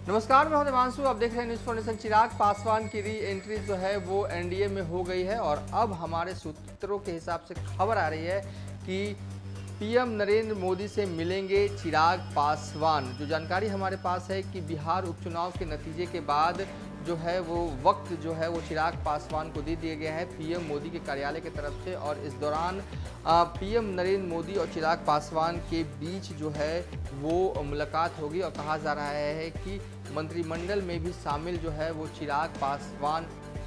नमस्कार, मैं हूं देवांशु। आप देख रहे हैं न्यूज़ फाउंडेशन। चिराग पासवान की री एंट्री जो है वो एनडीए में हो गई है और अब हमारे सूत्रों के हिसाब से खबर आ रही है कि पीएम नरेंद्र मोदी से मिलेंगे चिराग पासवान। जो जानकारी हमारे पास है कि बिहार उपचुनाव के नतीजे के बाद जो है वो वक्त जो है वो चिराग पासवान को दे दिया गया है पीएम मोदी के कार्यालय की तरफ से, और इस दौरान पीएम नरेंद्र मोदी और चिराग पासवान के बीच जो है वो मुलाकात होगी और कहा जा रहा है कि मंत्रिमंडल में भी शामिल जो है वो चिराग पासवान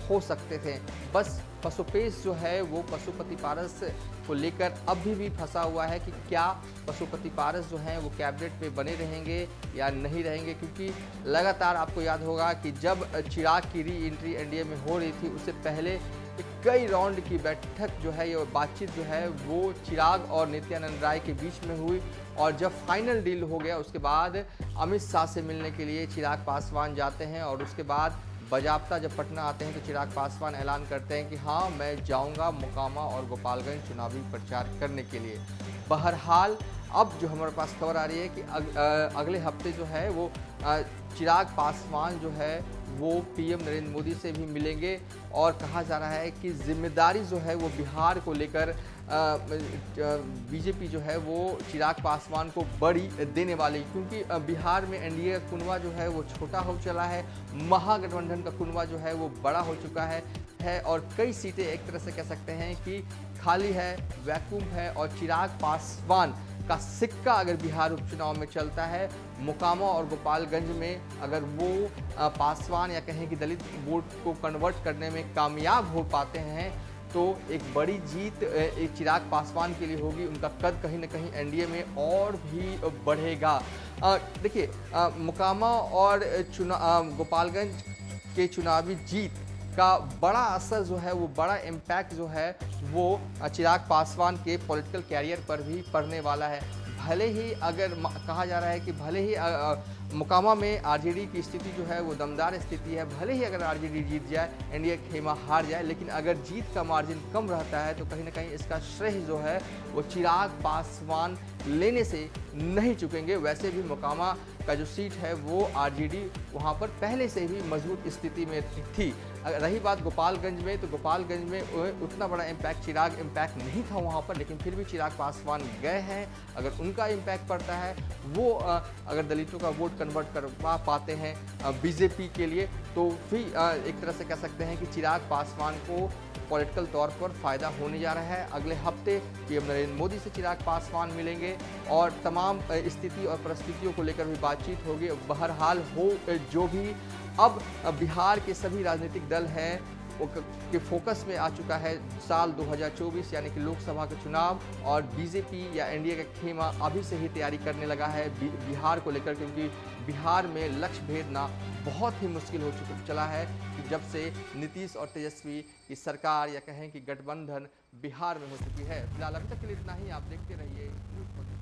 हो सकते थे। बस पशुपेश जो है वो पशुपति पारस को लेकर अभी भी फंसा हुआ है कि क्या पशुपति पारस जो हैं वो कैबिनेट में बने रहेंगे या नहीं रहेंगे, क्योंकि लगातार आपको याद होगा कि जब चिराग की री एंट्री एनडीए में हो रही थी उससे पहले कई राउंड की बैठक जो है ये बातचीत जो है वो चिराग और नित्यानंद राय के बीच में हुई, और जब फाइनल डील हो गया उसके बाद अमित शाह से मिलने के लिए चिराग पासवान जाते हैं और उसके बाद बाजाप्ता जब पटना आते हैं तो चिराग पासवान ऐलान करते हैं कि हाँ, मैं जाऊंगा मोकामा और गोपालगंज चुनावी प्रचार करने के लिए। बहरहाल अब जो हमारे पास खबर आ रही है कि अगले हफ्ते जो है वो चिराग पासवान जो है वो पीएम नरेंद्र मोदी से भी मिलेंगे, और कहा जा रहा है कि जिम्मेदारी जो है वो बिहार को लेकर बीजेपी जो है वो चिराग पासवान को बड़ी देने वाली, क्योंकि बिहार में एनडीए का कुनवा जो है वो छोटा हो चला है, महागठबंधन का कुनवा जो है वो बड़ा हो चुका है और कई सीटें एक तरह से कह सकते हैं कि खाली है, वैक्यूम है, और चिराग पासवान का सिक्का अगर बिहार उपचुनाव में चलता है, मोकामा और गोपालगंज में अगर वो पासवान या कहें कि दलित वोट को कन्वर्ट करने में कामयाब हो पाते हैं तो एक बड़ी जीत एक चिराग पासवान के लिए होगी। उनका कद कहीं ना कहीं एनडीए में और भी बढ़ेगा। देखिए, मोकामा और गोपालगंज के चुनावी जीत का बड़ा असर जो है वो बड़ा इम्पैक्ट जो है वो चिराग पासवान के पॉलिटिकल कैरियर पर भी पड़ने वाला है। भले ही अगर कहा जा रहा है कि भले ही मोकामा में आरजेडी की स्थिति जो है वो दमदार स्थिति है, भले ही अगर आरजेडी जीत जाए, एनडीए खेमा हार जाए, लेकिन अगर जीत का मार्जिन कम रहता है तो कहीं ना कहीं इसका श्रेय जो है वो चिराग पासवान लेने से नहीं चुकेंगे। वैसे भी मोकामा का जो सीट है वो आरजेडी वहाँ पर पहले से ही मजबूत स्थिति में थी। रही बात गोपालगंज में, तो गोपालगंज में उतना बड़ा इम्पैक्ट चिराग इम्पैक्ट नहीं था वहाँ पर, लेकिन फिर भी चिराग पासवान गए हैं। अगर उनका इम्पैक्ट पड़ता है, वो अगर दलितों का वोट कन्वर्ट करवा पाते हैं बीजेपी के लिए, तो फिर एक तरह से कह सकते हैं कि चिराग पासवान को पॉलिटिकल तौर पर फ़ायदा होने जा रहा है। अगले हफ्ते पीएम नरेंद्र मोदी से चिराग पासवान मिलेंगे और तमाम स्थिति और परिस्थितियों को लेकर भी बातचीत होगी। बहरहाल हो जो भी, अब बिहार के सभी राजनीतिक दल हैं के फोकस में आ चुका है साल 2024 यानी कि लोकसभा के चुनाव, और बीजेपी या एनडीए का खेमा अभी से ही तैयारी करने लगा है बिहार को लेकर, क्योंकि बिहार में लक्ष्य भेदना बहुत ही मुश्किल हो चला है कि जब से नीतीश और तेजस्वी की सरकार या कहें कि गठबंधन बिहार में हो चुकी है। फिलहाल अभी तक के लिए इतना ही। आप देखते रहिए न्यूज़।